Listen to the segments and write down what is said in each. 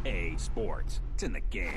EA Sports. It's in the game.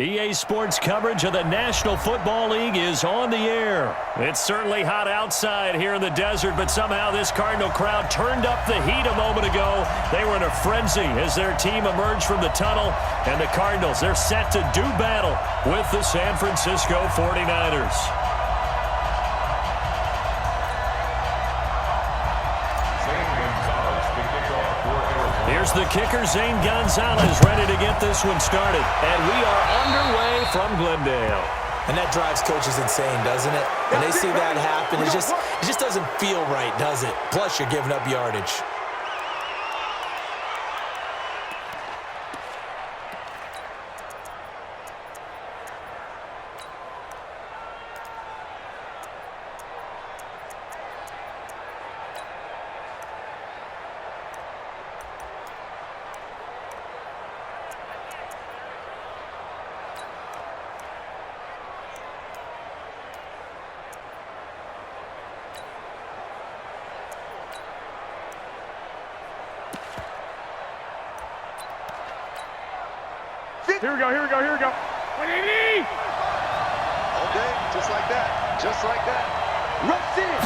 EA Sports coverage of the National Football League is on the air. It's certainly hot outside here in the desert, but somehow this Cardinal crowd turned up the heat a moment ago. They were in a frenzy as their team emerged from the tunnel, and the Cardinals, they're set to do battle with the San Francisco 49ers. Here's the kicker, Zane Gonzalez, ready to get this one started. And we are underway from Glendale. And that drives coaches insane, doesn't it? When they see that happen, it just doesn't feel right, does it? Plus, you're giving up yardage. Here we go. What do you need? Okay, just like that. Just like that. Rush in.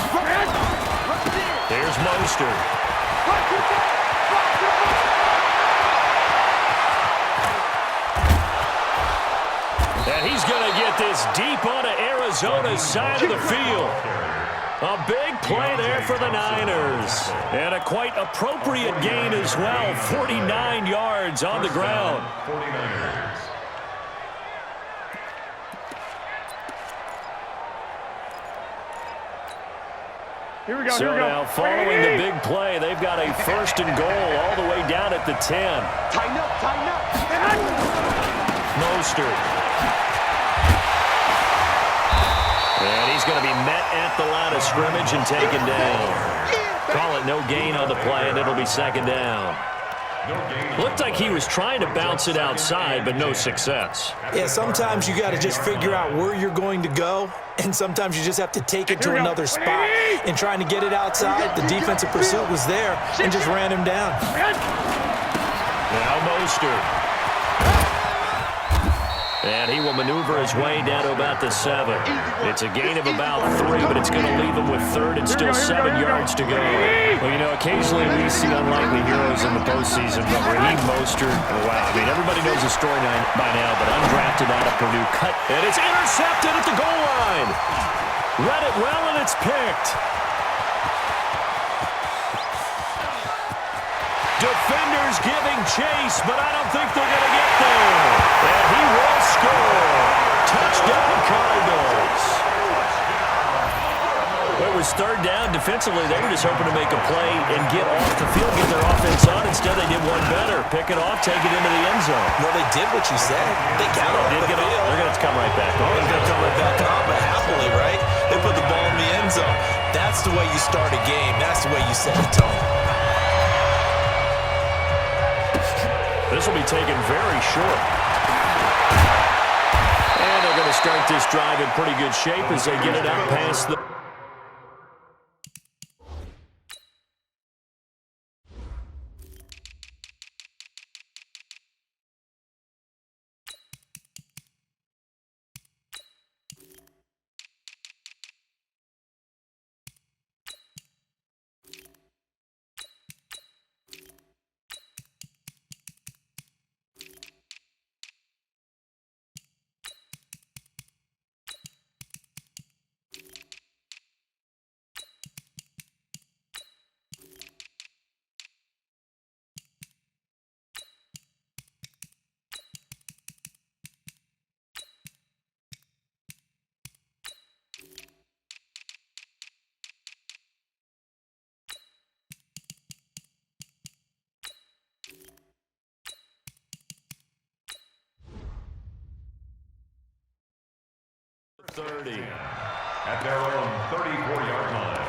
Here's Mostert. And he's going to get this deep onto Arizona's side of the field. A big play there for the Niners. And a quite appropriate gain as well. 49 yards on the ground. 49ers. Here we go. So now, following the big play, they they've got a first and goal all the way down at the 10. Tighten up, tighten up. Mostert. And he's going to be met at the line of scrimmage and taken down. Call it no gain on the play, and it'll be second down. Looked like he was trying to bounce it outside, but no success. Yeah, sometimes you got to just figure out where you're going to go, and sometimes you just have to take it to another spot. And trying to get it outside, the defensive pursuit was there and just ran him down. Now Mostert. And he will maneuver his way down to about the 7. It's a gain of about 3, but it's going to leave him with third and still 7 yards to go. Well, you know, occasionally we see unlikely heroes in the postseason, but Raheem Mostert, wow, I mean, everybody knows the story by now, but undrafted out of Purdue, cut, and it's intercepted at the goal line. Read it well, and it's picked. Defenders giving chase, but I don't think they're going to get there. And he will score. Touchdown, Cardinals. It was third down. Defensively, they were just hoping to make a play and get off the field, get their offense on. Instead, they did one better. Pick it off, take it into the end zone. Well, they did what you said. They got off the field. They're going to come right back on. They're going to come right back on, but happily, right? They put the ball in the end zone. That's the way you start a game. That's the way you set the tone. This will be taken very short. And they're going to start this drive in pretty good shape as they get it out past the... At their own 34-yard line.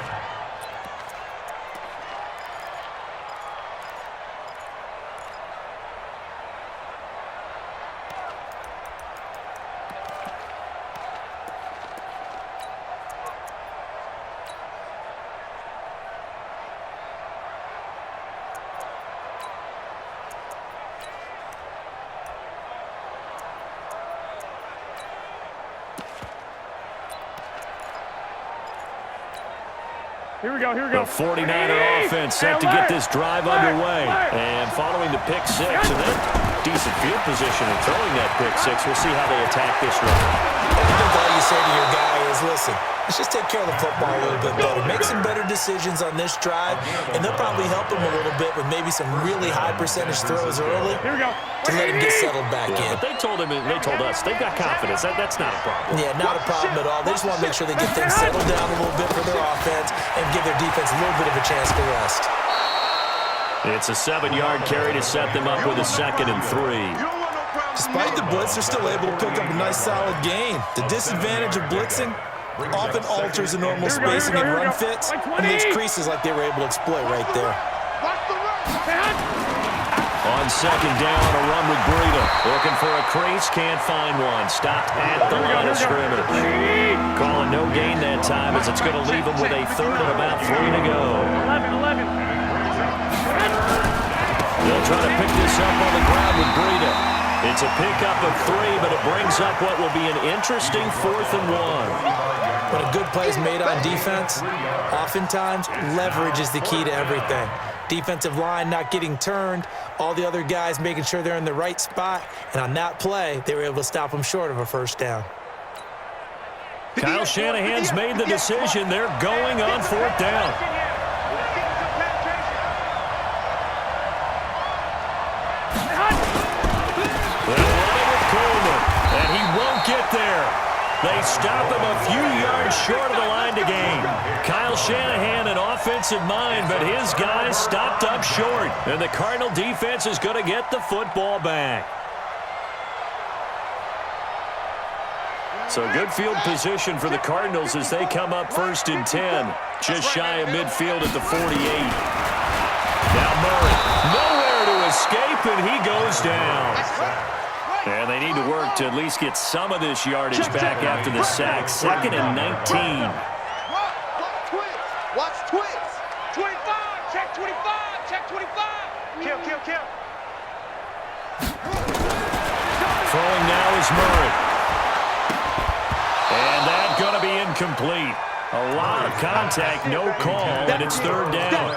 Here we go, here we go. The 49er offense set to get this drive underway. And following the pick six, and then decent field position and throwing that pick six, we'll see how they attack this run. I think all you say to your guy is, listen, let's just take care of the football a little bit better. Make some better decisions on this drive, and they'll probably help him a little bit with maybe some really high percentage throws early to let him get settled back in. But they told us, they've got confidence. That's not a problem. Yeah, not a problem at all. They just want to make sure they get things settled down a little bit for their offense and give their defense a little bit of a chance to rest. It's a 7-yard carry to set them up with a 2nd and 3. Despite the blitz, they're still able to pick up a nice, solid gain. The disadvantage of blitzing often alters the normal spacing and run fits and leaves creases like they were able to exploit right there. On 2nd down, a run with Breida. Looking for a crease, can't find one. Stopped at the line of scrimmage. Calling no gain that time as it's going to leave them with a 3rd and about 3 to go. 11. They'll try to pick this up on the ground with Breida. It's a pickup of 3, but it brings up what will be an interesting 4th and 1. When a good play is made on defense, oftentimes leverage is the key to everything. Defensive line not getting turned, all the other guys making sure they're in the right spot, and on that play, they were able to stop them short of a first down. Kyle Shanahan's made the decision. They're going on 4th down. They're running with Coleman, and he won't get there. They stop him a few yards short of the line to gain. Kyle Shanahan, an offensive mind, but his guys stopped up short. And the Cardinal defense is going to get the football back. So good field position for the Cardinals as they come up 1st and 10. Just shy of midfield at the 48. Now Murray, nowhere to escape, and he goes down. And they need to work to at least get some of this yardage back after the sack. 2nd and 19. Watch twins. 25, check 25, check 25. Kill. Throwing now is Murray. And that's going to be incomplete. A lot of contact, no call, and it's 3rd down.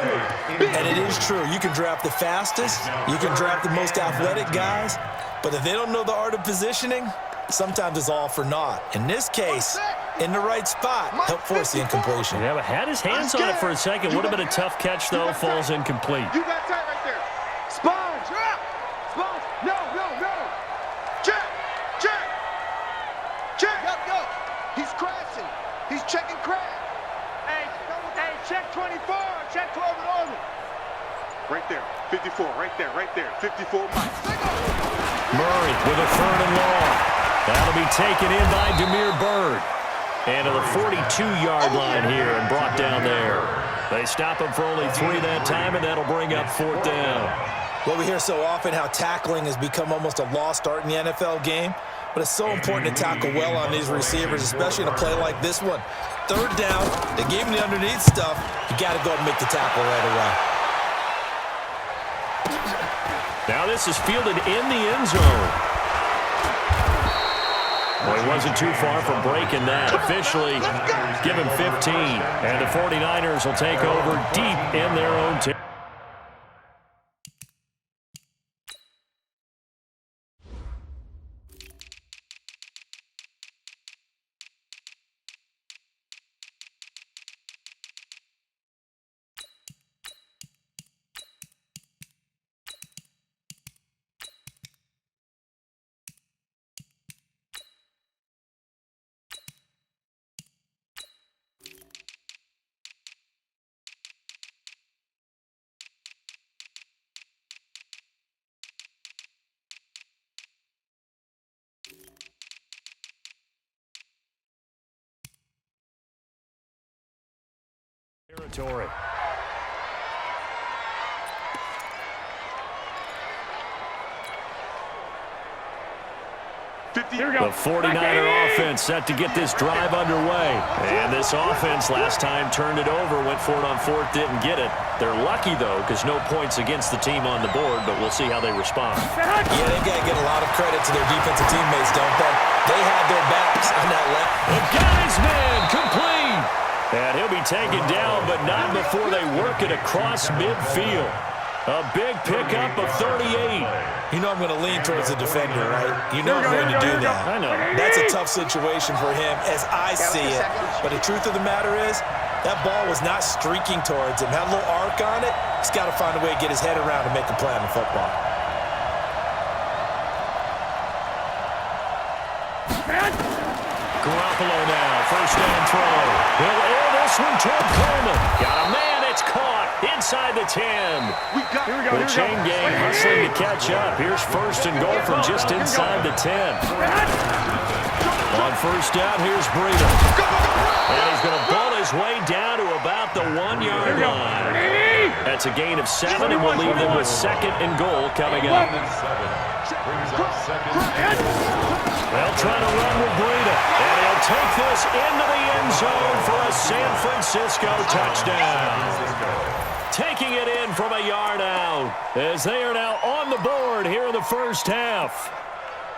And it is true. You can draft the fastest. You can draft the most athletic guys. But if they don't know the art of positioning, sometimes it's all for naught. In this case, in the right spot, help force the incompletion. Yeah, but had his hands on it for a second. Would have been a tough catch, though. Falls incomplete. You got time right there. Sponge. Sponge. No. Check. Yo. He's crashing. He's checking crash. Hey, check 24. Check 12 and over. Right there. 54. Right there. 54 miles. Murray with a 3rd and long. That'll be taken in by Damiere Byrd. And to the 42-yard line here and brought down there. They stop him for only 3 that time, and that'll bring up 4th down. Well, we hear so often how tackling has become almost a lost art in the NFL game. But it's so important to tackle well on these receivers, especially in a play like this one. 3rd down, they gave him the underneath stuff. You got to go and make the tackle right away. Now this is fielded in the end zone. Well, he wasn't too far from breaking that. Officially, give him 15. And the 49ers will take over deep in their own territory. Territory. The 49er offense set to get this drive underway. And this offense last time turned it over, went for it on 4th, didn't get it. They're lucky, though, because no points against the team on the board, but we'll see how they respond. Yeah, they got to get a lot of credit to their defensive teammates, don't they? They had their backs on that left. The guy's man, complete. And he'll be taken down, but not before they work it across midfield. A big pickup of 38. You know I'm going to lean towards the defender, right? You know I'm going to do that. I know. That's a tough situation for him as I see it. But the truth of the matter is, that ball was not streaking towards him. Had a little arc on it. He's got to find a way to get his head around and make a play on the football. Garoppolo now, 1st down throw. He'll air this one toward Coleman. Got a man, it's caught inside the 10. The chain gang hustling to catch up. Here's 1st and goal from just inside the 10. On 1st down, here's Breida. And he's going to ball his way down to about the 1-yard line. That's a gain of 7, and we'll leave them with 2nd and goal coming up. They'll try to run with Breida, and he'll take this into the end zone for a San Francisco touchdown. Taking it in from a yard out, as they are now on the board here in the 1st half.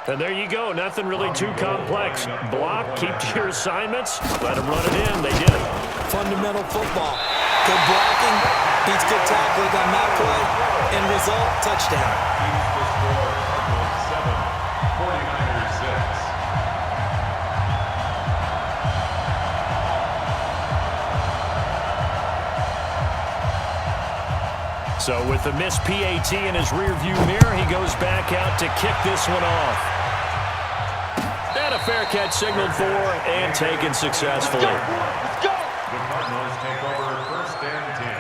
And there you go, nothing really too complex. Block, keep to your assignments, let them run it in. They did it. Fundamental football. Good blocking, beats good tackling on that play. End result, touchdown. So with the missed PAT in his rearview mirror, he goes back out to kick this one off. And And a fair catch signaled for and taken successfully. Let's go. The Cardinals take over 1st and 10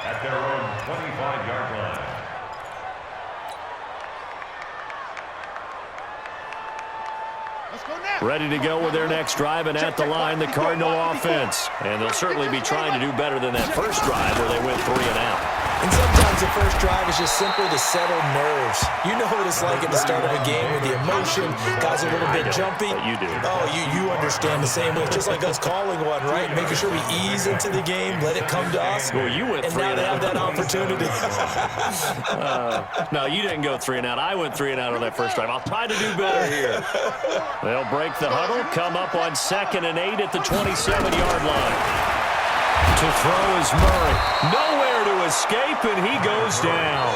at their own 25-yard line. Let's go now. Ready to go with their next drive, and at the line, the Cardinal offense. And they'll certainly be trying to do better than that first drive where they went 3 and out. And sometimes the first drive is just simply to settle nerves. You know what it's like at the start of a game with the emotion. Guys are a little bit jumpy. But you do. Oh, you understand the same way. It's just like us calling one, right? Making sure we ease into the game, let it come to us. Well, you went and 3 now and they have out. that opportunity. No, you didn't go 3 and out. I went 3 and out on that first drive. I'll try to do better here. They'll break the huddle, come up on 2nd and 8 at the 27-yard line. To throw is Murray. Nowhere to escape, and he goes down.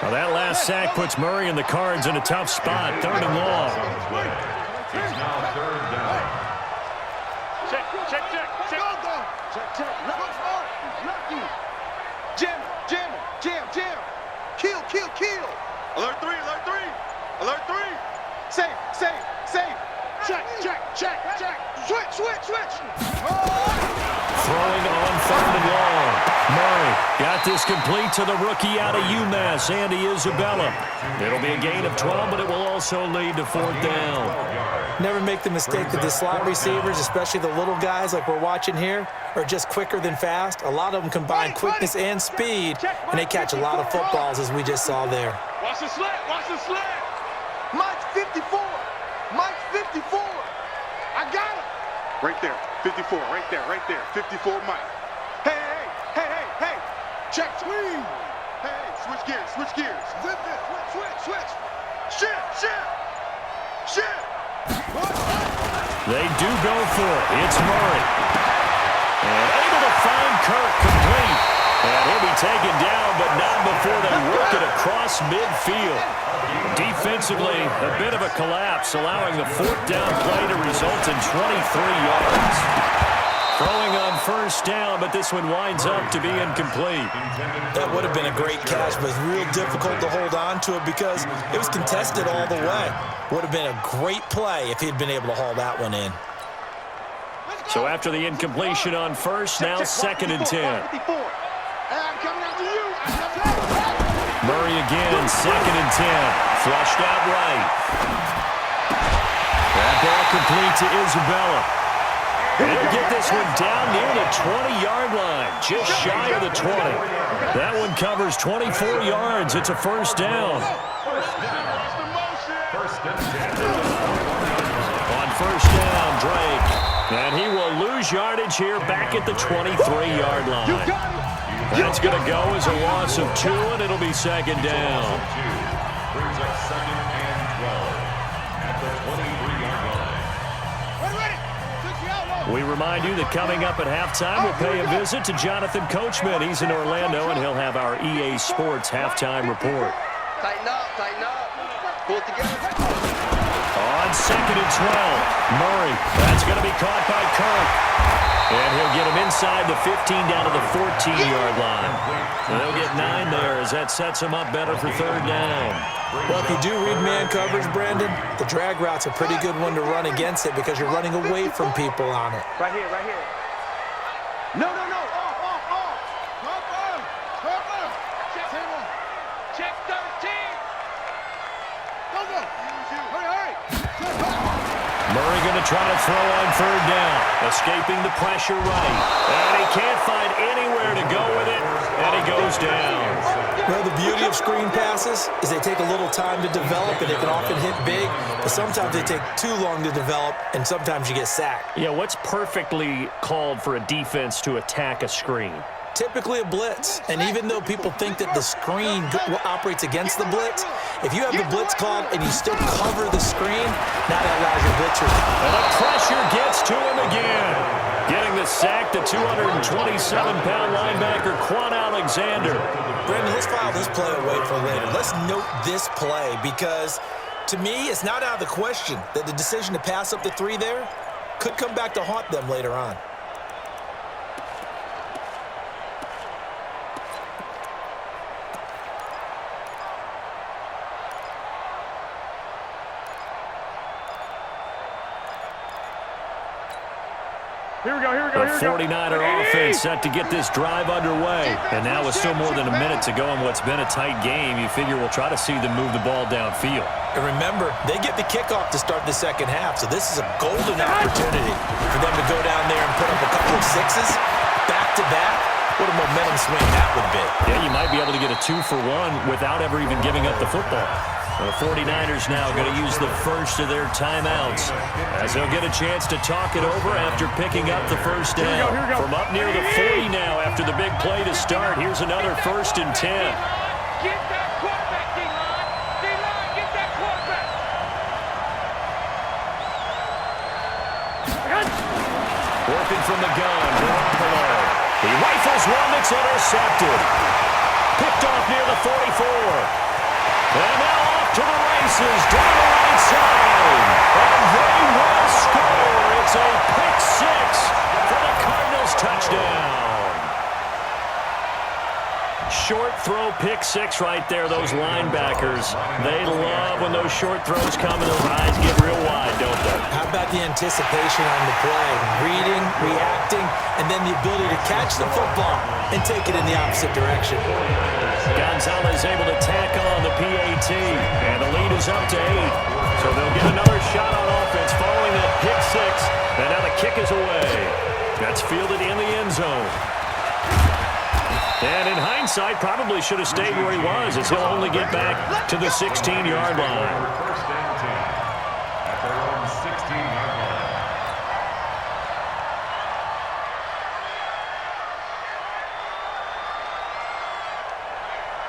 Now that last sack puts Murray and the Cards in a tough spot. 3rd and long. It's now 3rd down. Check. Jam. Kill. Alert 3. Safe. Check. Switch. Throwing on 3rd and long. Murray got this complete to the rookie out of UMass, Andy Isabella. It'll be a gain of 12, but it will also lead to 4th down. Never make the mistake that the slot receivers, especially the little guys like we're watching here, are just quicker than fast. A lot of them combine quickness and speed, and they catch a lot of footballs, as we just saw there. Watch the slant. Mike's 54. I got him. Right there. 54. Right there. 54 Mike. Hey. Check. Swing. Hey, switch gears. Flip this. Switch. Shit. They do go for it. It's Murray. And able to find Kirk complete. And he'll be taken down, but not before they work it across midfield. Defensively, a bit of a collapse, allowing the 4th down play to result in 23 yards. Throwing on 1st down, but this one winds up to be incomplete. That would have been a great catch, but it's real difficult to hold on to it because it was contested all the way. Would have been a great play if he'd been able to haul that one in. So after the incompletion on 1st, now 2nd and 10. Murray again, 2nd and 10. Flushed out right. That ball complete to Isabella. He'll get this one down near the 20-yard line, just shy of the 20. That one covers 24 yards. It's a 1st down. On 1st down, Drake. And he will lose yardage here back at the 23-yard line. That's going to go as a loss of 2, and it'll be 2nd down. Brings up 2nd and 12 at the 23-yard line. We remind you that coming up at halftime, we'll pay a visit to Jonathan Coachman. He's in Orlando, and he'll have our EA Sports halftime report. Tighten up. Pull it together. On 2nd and 12, Murray. That's going to be caught by Kirk. And he'll get him inside the 15 down to the 14-yard line. And they'll get 9 there as that sets him up better for 3rd down. Well, if you do read man coverage, Brandon, the drag route's a pretty good one to run against it because you're running away from people on it. Right here. No. Off. Check 13. Go. Hurry. Murray going to try to throw on 3rd down. Escaping the pressure right. And he can't find anywhere to go with it. And he goes down. Well, the beauty of screen passes is they take a little time to develop, and they can often hit big, but sometimes they take too long to develop, and sometimes you get sacked. Yeah, what's perfectly called for a defense to attack a screen? Typically a blitz, and even though people think that the screen operates against the blitz, if you have the blitz called and you still cover the screen, now that allows your blitzers. And the pressure gets to him again. Getting the sack, the 227-pound linebacker, Quan Alexander. Brandon, let's file this play away for later. Let's note this play because, to me, it's not out of the question that the decision to pass up the 3 there could come back to haunt them later on. The 49er offense set to get this drive underway. And now with still more than a minute to go in what's been a tight game, you figure we'll try to see them move the ball downfield. And remember, they get the kickoff to start the second half, so this is a golden opportunity for them to go down there and put up a couple of sixes back-to-back. What a momentum swing that would be. Yeah, you might be able to get a 2-for-1 without ever even giving up the football. The 49ers now going to use the first of their timeouts as they'll get a chance to talk it over after picking up the first down. From up near the 40 now after the big play to start, here's another 1st and 10. Get that quarterback, D-line. D-line, get that quarterback. Working from the gun, Garoppolo. He rifles one that's intercepted. Picked off near the 44. And now off to the races, down the right side. And they will score. It's a pick six for the Cardinals touchdown. Short throw pick six right there, those linebackers. They love when those short throws come and those eyes get real wide, don't they? How about the anticipation on the play? Reading, reacting, and then the ability to catch the football and take it in the opposite direction. Gonzalez able to tack on the PAT, and the lead is up to 8. So they'll get another shot on offense following that pick six, and now the kick is away. That's fielded in the end zone. And in hindsight, probably should have stayed where he was, as he'll only get back to the 16-yard line. First and 10 at their own 16-yard line.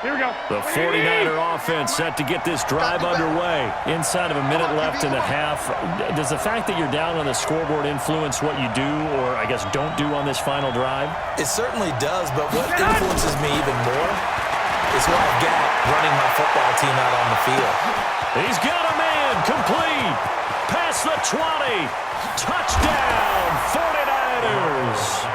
Here we go. The 49er offense set to get this drive underway. Inside of a minute left and a half. Does the fact that you're down on the scoreboard influence what you do, or I guess don't do on this final drive? It certainly does, but what influences me even more is what I've got running my football team out on the field. He's got a man complete. Past the 20. Touchdown, 49ers.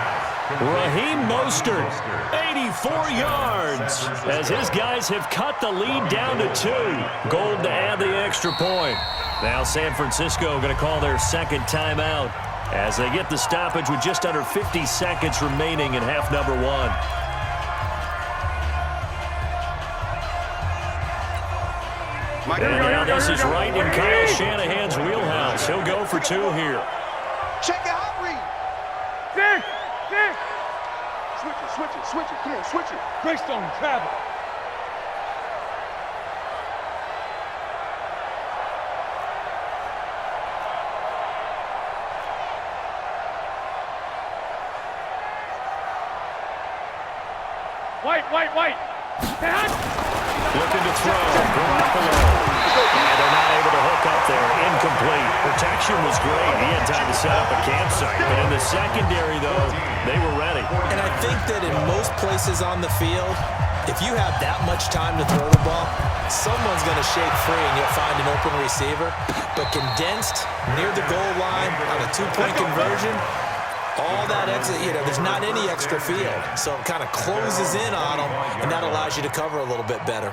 Raheem Mostert, 84 yards, as his guys have cut the lead down to 2. Gold to add the extra point. Now San Francisco going to call their second timeout as they get the stoppage with just under 50 seconds remaining in half number 1. And now this is right in Kyle Shanahan's wheelhouse. He'll go for 2 here. Check it out, read. Six. Switch it. Come on, switch it. Greystone travel. White. Looking to throw. Garoppolo. And they're not able to hook up there. Incomplete. Protection was great. He had time to set up a campsite. But in the secondary, though, they were ready. And I think that in most places on the field, if you have that much time to throw the ball, someone's going to shake free and you'll find an open receiver. But condensed, near the goal line, on a 2-point conversion, all that exit, there's not any extra field. So it kind of closes in on them, and that allows you to cover a little bit better.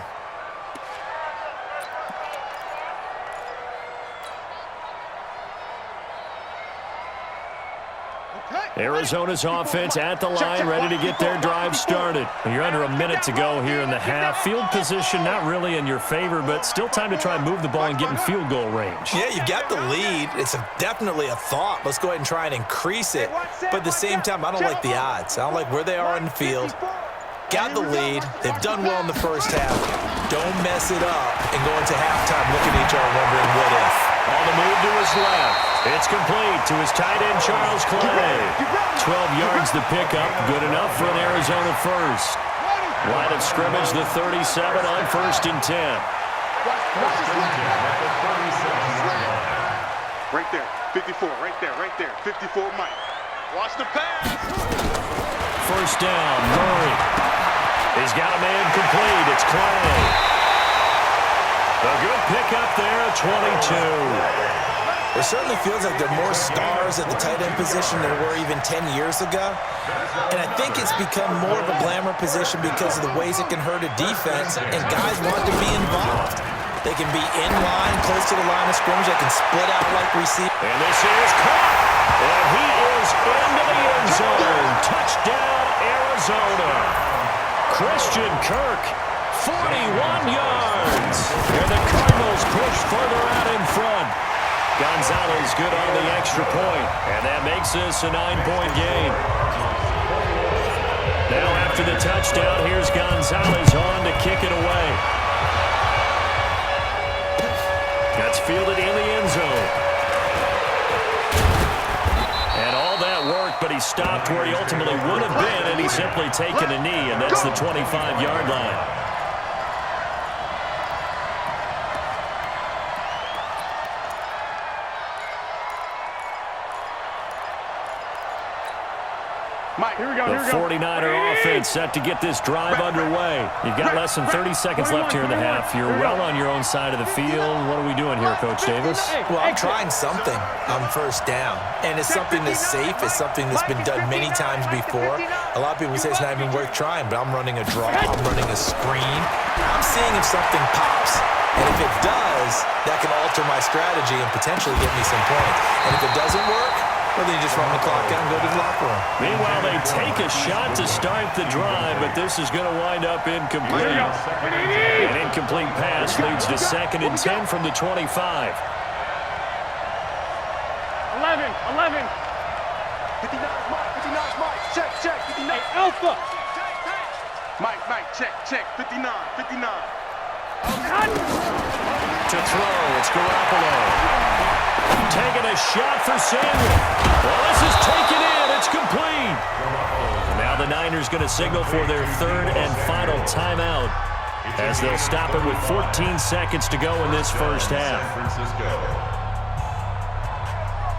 Arizona's offense at the line, ready to get their drive started. You're under a minute to go here in the half. Field position not really in your favor, but still time to try and move the ball and get in field goal range. Yeah, you've got the lead. It's definitely a thought. Let's go ahead and try and increase it. But at the same time, I don't like the odds. I don't like where they are in the field. Got the lead. They've done well in the first half. Don't mess it up and go into halftime looking at each other wondering what if. On the move to his left. It's complete to his tight end, Charles Clay. 12 yards to pick up. Good enough for an Arizona first. Line of scrimmage, the 37 on 1st and 10. Right there. 54. Right there. 54 Mike. Watch the pass. First down, Murray. He's got a man complete. It's Clay. A good pickup there at 22. It certainly feels like there are more stars at the tight end position than there were even 10 years ago. And I think it's become more of a glamour position because of the ways it can hurt a defense, and guys want to be involved. They can be in line, close to the line of scrimmage. They can split out like receivers. And this is caught. And he is goes into the end zone. Touchdown, Arizona. Christian Kirk, 41 yards. And the Cardinals push further out in front. Gonzalez good on the extra point, and that makes this a 9-point game. Now after the touchdown, here's Gonzalez on to kick it away. That's fielded in the end zone. And all that work, but he stopped where he ultimately would have been, and he's simply taken a knee, and that's the 25-yard line. Mike, here we go, The 49er offense set to get this drive underway. You've got less than 30 seconds left here in the half. You're well on your own side of the field. What are we doing here, Coach Davis? Well, I'm trying something on first down, and it's something that's safe. It's something that's been done many times before. A lot of people say it's not even worth trying, but I'm running a draw. I'm running a screen. I'm seeing if something pops. And if it does, that can alter my strategy and potentially get me some points. And if it doesn't work, well, then you just run the clock out and go to the locker room. Meanwhile, they take a shot to start the drive, but this is going to wind up incomplete. An incomplete pass leads to 2nd and 10 from the 25. 11. Mike. 59, Mike. Check. 59. Hey, Alpha. Mike, check. 59. To throw, it's Garoppolo. Taking a shot for Samuel. Well, this is taken in. It's complete. Now the Niners going to signal for their 3rd and final timeout as they'll stop it with 14 seconds to go in this first half.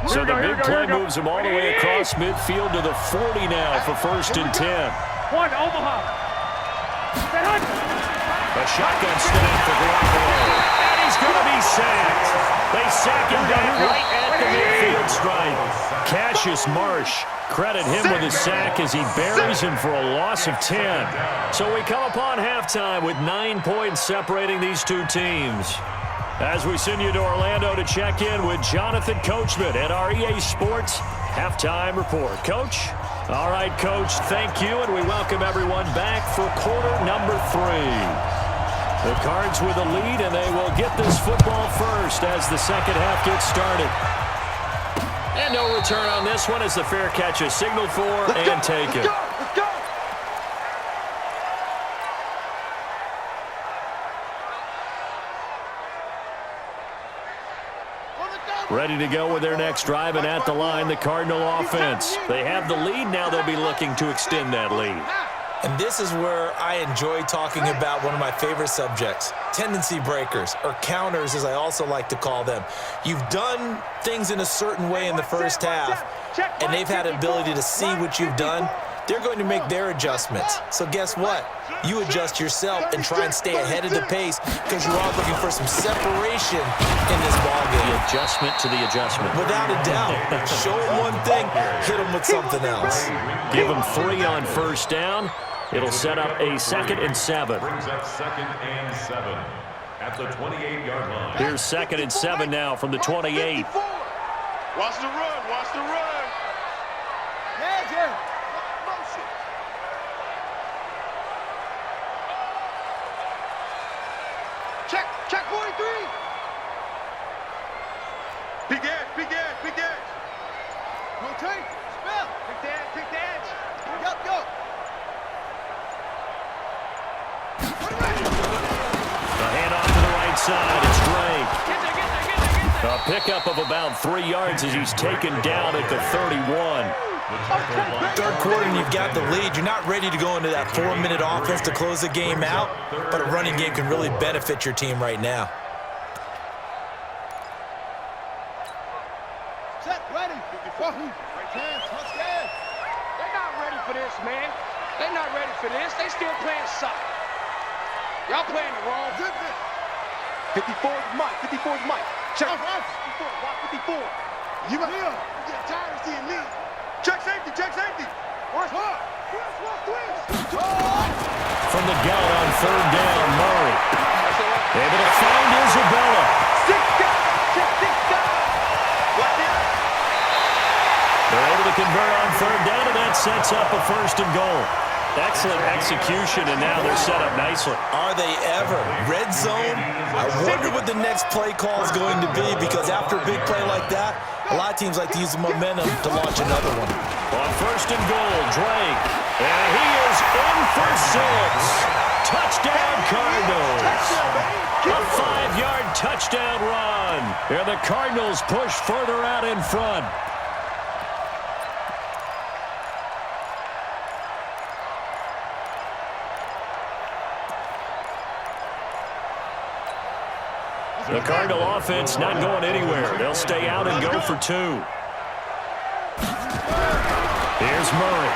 So the big play moves them all the way across midfield to the 40 now for 1st and 10. One, Omaha. A shotgun snap for Garoppolo. And he's going to be sacked. They sack him down right at the midfield stripe. Cassius Marsh, credit him with a sack as he buries him for a loss of 10. So we come upon halftime with 9 points separating these two teams. As we send you to Orlando to check in with Jonathan Coachman at our EA Sports Halftime Report. Coach? All right, Coach, thank you, and we welcome everyone back for quarter number 3. The Cards with a lead, and they will get this football first as the second half gets started. And no return on this one as the fair catch is signaled for and taken. Let's go. Ready to go with their next drive, and at the line, the Cardinal offense. They have the lead. Now they'll be looking to extend that lead. And this is where I enjoy talking about one of my favorite subjects, tendency breakers, or counters as I also like to call them. You've done things in a certain way in the first half, and they've had an ability to see what you've done. They're going to make their adjustments. So guess what? You adjust yourself and try and stay ahead of the pace because you're all looking for some separation in this ballgame. The adjustment to the adjustment. Without a doubt. Show them one thing, hit them with something else. Give them 3 on first down. It'll set up a 2nd and 7. Brings up 2nd and 7 at the 28-yard line. Here's 2nd and 7 now from the 28. Watch the run. Check 43. Big edge. Rotate. Spell. Pick the edge. Go. The handoff to the right side. It's Drake. A pickup of about 3 yards as he's taken down at the 31. Third quarter and you've got the lead. You're not ready to go into that 4-minute offense to close the game out, but a running game can really benefit your team right now. Set, ready. Right hand, touchdown. They're not ready for this, man. They're not ready for this. They still playing soccer. Y'all playing the wrong. 54 is Mike. Check. 54. You got here. You get tired of seeing me. Check safety. Where's her? From the gun on 3rd down, Murray. Able to find Isabella. 6 guys. They're able to convert sets up a 1st and goal. Excellent execution, and now they're set up nicely. Are they ever? Red zone? I wonder what the next play call is going to be, because after a big play like that, a lot of teams like to use the momentum to launch another one. On 1st and goal, Drake. And he is in for 6. Touchdown, Cardinals. A 5-yard touchdown run. And the Cardinals push further out in front. The Cardinal offense not going anywhere. They'll stay out and go for 2. Here's Murray.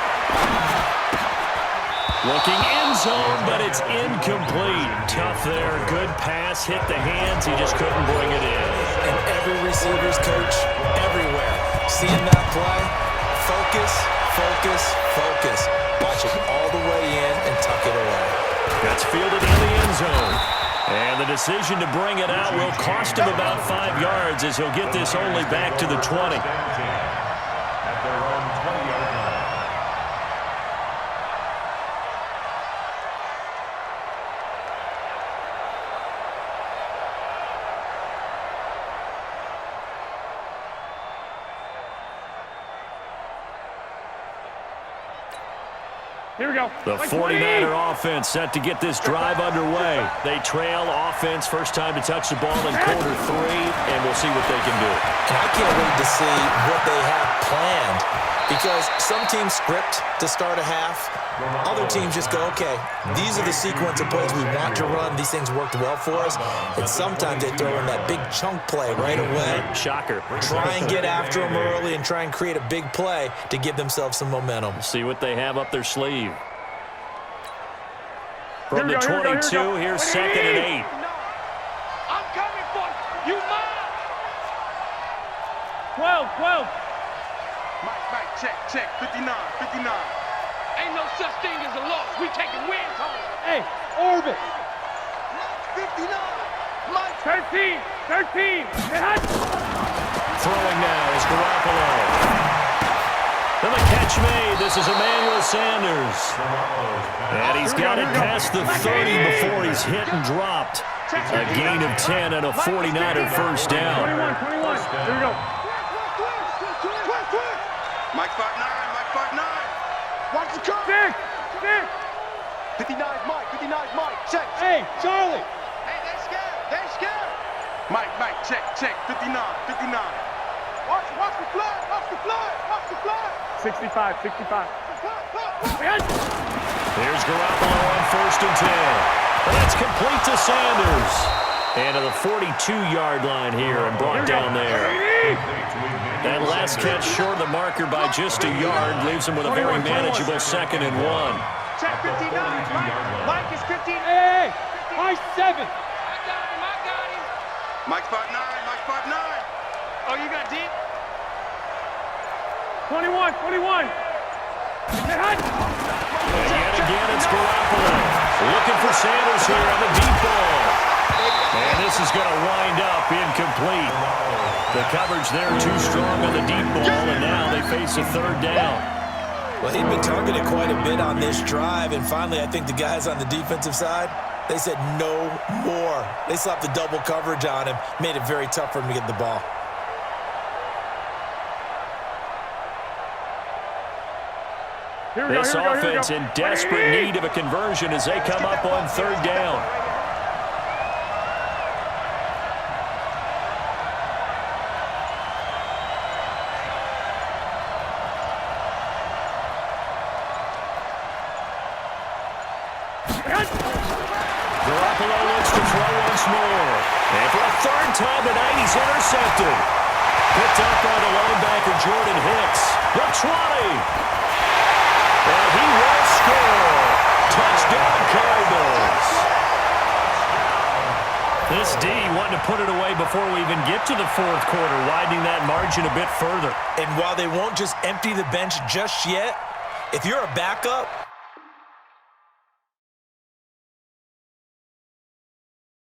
Looking end zone, but it's incomplete. Tough there. Good pass. Hit the hands. He just couldn't bring it in. And every receiver's coach everywhere. Seeing that play, focus, focus, focus. Watch it all the way in and tuck it away. That's fielded in the end zone. And the decision to bring it out will cost him about 5 yards, as he'll get this only back to the 20. At their own 20-yard line. Here we go. The 49er offense set to get this drive underway. They trail offense, first time to touch the ball in quarter 3, and we'll see what they can do. And I can't wait to see what they have planned, because some teams script to start a half. Other teams just go, okay, these are the sequence of plays we want to run. These things worked well for us. And sometimes they throw in that big chunk play right away. Shocker. Try and get after them early and try and create a big play to give themselves some momentum. See what they have up their sleeve. From the 22, here's 2nd and 8. I'm coming for you. Mine. 12. Mike, check. 59. Ain't no such thing as a loss. We taking wins home. Hey, Orbit. 59. Mike. 13. Throwing now is Garoppolo. And the catch made. This is Emmanuel Sanders. And he's got it past the 30 before he's hit and dropped. A gain of 10 and a 49er first down. 21. Here we go. Mike 5'9". Watch the car. 6. 59's Mike. Check. Hey, Charlie. Hey, they're scared. Mike, check. 59. Watch the flag. 65. Here's Garoppolo on 1st and 10. That's complete to Sanders. And to the 42-yard line here and brought down there. That last catch short of the marker by just a yard leaves him with a very manageable 2nd and 1. Check 59. Mike is 15. Hey, Mike 7. I got him. Mike 5'9". Oh, you got deep? 21. And yet again, it's Garoppolo. Looking for Sanders here on the deep ball. And this is going to wind up incomplete. The coverage there too strong on the deep ball, and now they face a 3rd down. Well, he'd been targeted quite a bit on this drive, and finally I think the guys on the defensive side, they said no more. They slapped the double coverage on him, made it very tough for him to get the ball. This offense in desperate need of a conversion as they come up on 3rd down. Garoppolo looks to throw once more. And for a 3rd time tonight, he's intercepted. Picked up by the linebacker, Jordan Hicks. The 20. And he will score. Touchdown, Cardinals. This D wanting to put it away before we even get to the 4th quarter, widening that margin a bit further. And while they won't just empty the bench just yet, if you're a backup,